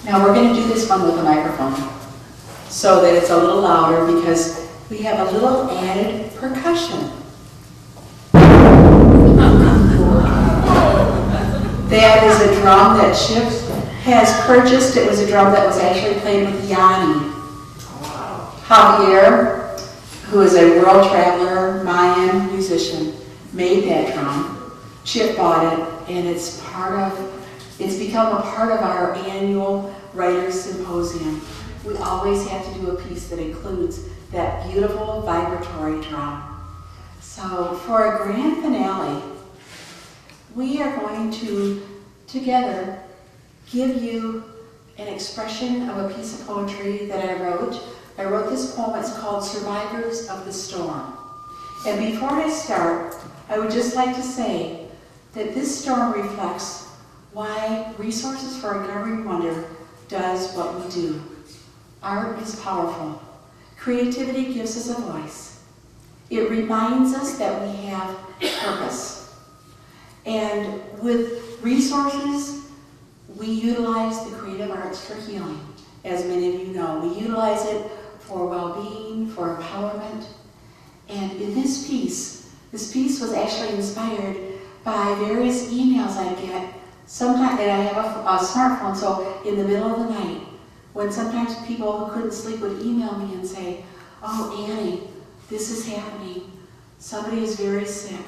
Now we're going to do this one with a microphone so that it's a little louder because we have a little added percussion. That is a drum that Chip has purchased. It was a drum that was actually played with Yanni. Javier, who is a world traveler, Mayan musician, made that drum. Chip bought it, and it's become a part of our annual Writers' Symposium. We always have to do a piece that includes that beautiful vibratory drum. So for a grand finale, we are going to, together, give you an expression of a piece of poetry that I wrote. I wrote this poem. It's called Survivors of the Storm. And before I start, I would just like to say that this storm reflects why Resources for a Governing Wonder does what we do. Art is powerful. Creativity gives us a voice. It reminds us that we have purpose. And with resources, we utilize the creative arts for healing. As many of you know, we utilize it for well-being, for empowerment. And in this piece was actually inspired by various emails I get. Sometimes, and I have a smartphone, so in the middle of the night, when sometimes people who couldn't sleep would email me and say, "Oh, Annie, this is happening. Somebody is very sick.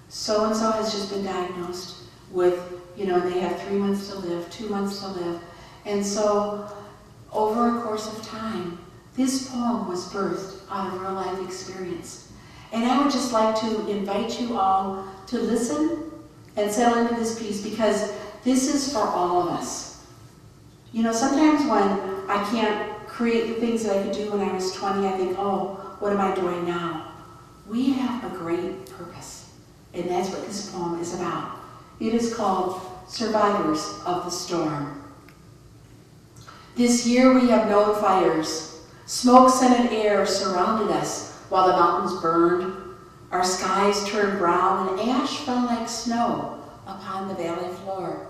So-and-so has just been diagnosed with, they have 3 months to live, 2 months to live." And so, over a course of time, this poem was birthed out of real life experience. And I would just like to invite you all to listen and settle into this piece because this is for all of us. Sometimes when I can't create the things that I could do when I was 20, I think, oh, what am I doing now? We have a great purpose, and that's what this poem is about. It is called Survivors of the Storm. This year we have known fires. Smoke-scented air surrounded us while the mountains burned. Our skies turned brown and ash fell like snow upon the valley floor.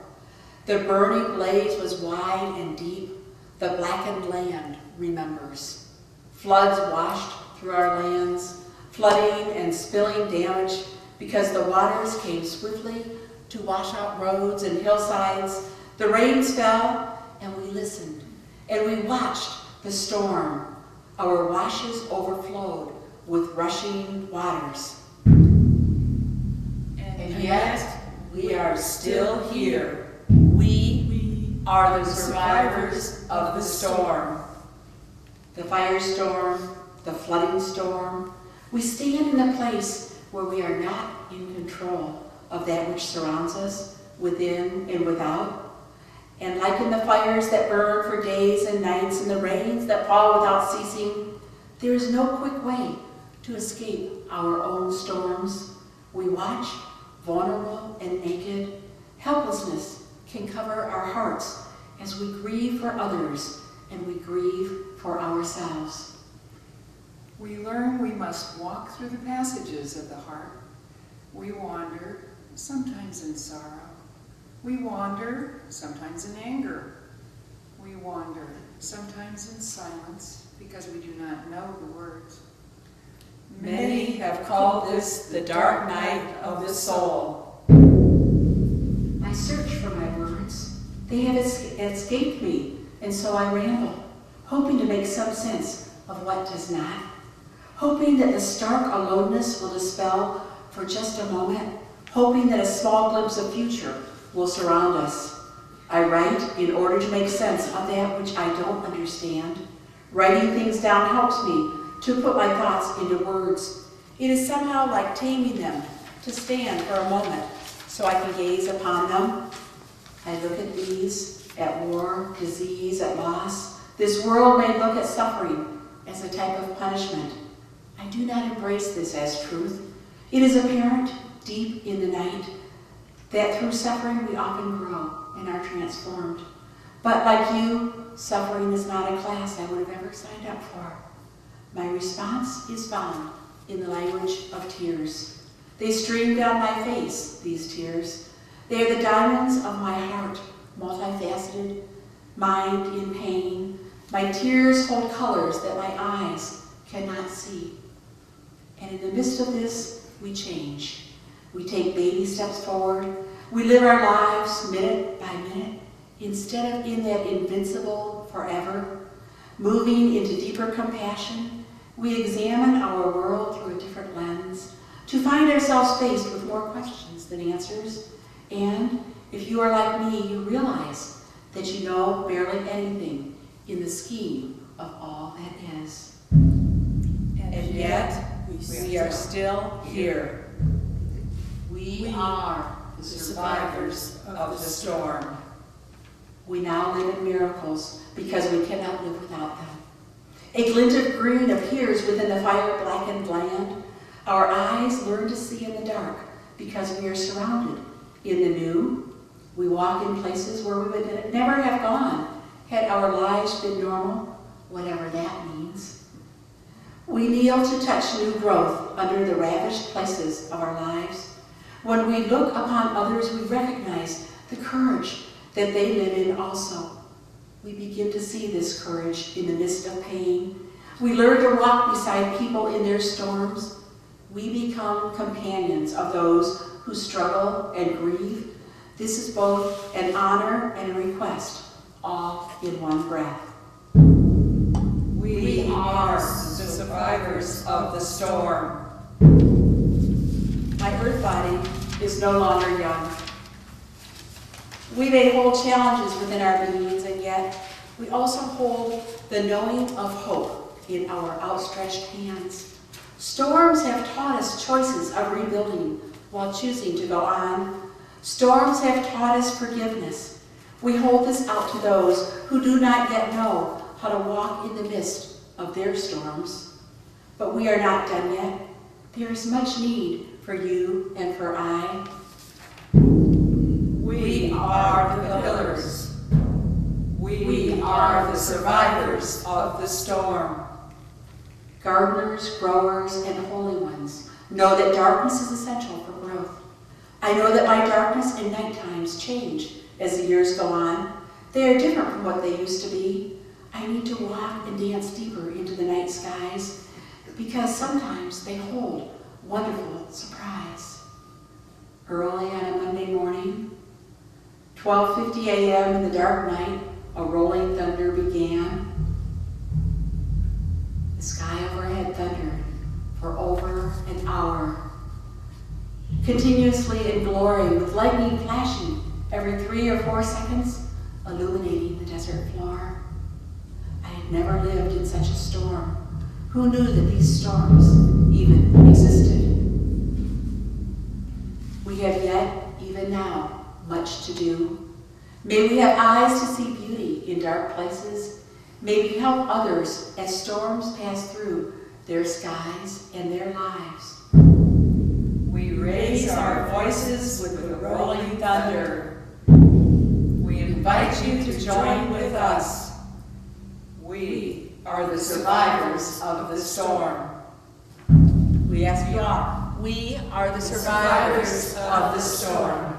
The burning blaze was wide and deep. The blackened land remembers. Floods washed through our lands, flooding and spilling damage because the waters came swiftly to wash out roads and hillsides. The rains fell and we listened and we watched the storm. Our washes overflowed with rushing waters. And yet we are still here. We are the survivors of the storm. The firestorm, the flooding storm. We stand in a place where we are not in control of that which surrounds us, within and without. And like in the fires that burn for days and nights and the rains that fall without ceasing, there is no quick way to escape our own storms. We watch, vulnerable and naked. Helplessness can cover our hearts as we grieve for others and we grieve for ourselves. We learn we must walk through the passages of the heart. We wander, sometimes in sorrow. We wander, sometimes in anger. We wander, sometimes in silence, because we do not know the words. Many have called this the dark night of the soul. I search for my words. They have escaped me, and so I ramble, hoping to make some sense of what does not, hoping that the stark aloneness will dispel for just a moment, hoping that a small glimpse of future will surround us. I write in order to make sense of that which I don't understand. Writing things down helps me to put my thoughts into words. It is somehow like taming them, to stand for a moment so I can gaze upon them. I look at these, at war, disease, at loss. This world may look at suffering as a type of punishment. I do not embrace this as truth. It is apparent deep in the night that through suffering we often grow and are transformed. But like you, suffering is not a class I would have ever signed up for. My response is found in the language of tears. They stream down my face, these tears. They are the diamonds of my heart, multifaceted. mind in pain. My tears hold colors that my eyes cannot see. And in the midst of this, we change. We take baby steps forward. We live our lives minute by minute, instead of in that invincible forever. Moving into deeper compassion, we examine our world through a different lens to find ourselves faced with more questions than answers. And if you are like me, you realize that you know barely anything in the scheme of all that is. And yet, we are still here. We are The survivors of the storm. We now live in miracles because we cannot live without them. A glint of green appears within the fire-blackened land. Our eyes learn to see in the dark because we are surrounded in the new. We walk in places where we would never have gone had our lives been normal, whatever that means. We kneel to touch new growth under the ravished places of our lives. When we look upon others, we recognize the courage that they live in also. We begin to see this courage in the midst of pain. We learn to walk beside people in their storms. We become companions of those who struggle and grieve. This is both an honor and a request, all in one breath. We are the survivors of the storm. My earth body is no longer young. We may hold challenges within our beings, and yet we also hold the knowing of hope in our outstretched hands. Storms have taught us choices of rebuilding while choosing to go on. Storms have taught us forgiveness. We hold this out to those who do not yet know how to walk in the midst of their storms. But we are not done yet. There is much need for you and for I. We are the pillars. We are the survivors of the storm. Gardeners, growers, and holy ones know that darkness is essential for growth. I know that my darkness and night times change as the years go on. They are different from what they used to be. I need to walk and dance deeper into the night skies because sometimes they hold wonderful surprise. Early on a Monday morning, 12:50 a.m. in the dark night, a rolling thunder began. The sky overhead thundered for over an hour, continuously in glory, with lightning flashing every 3 or 4 seconds, illuminating the desert floor. I had never lived in such a storm. Who knew that these storms even existed? We have yet, even now, much to do. May we have eyes to see beauty in dark places. May we help others as storms pass through their skies and their lives. We raise our voices with the rolling thunder. We invite you to join with us. We are the survivors of the storm. We ask you all. We are the survivors of the storm.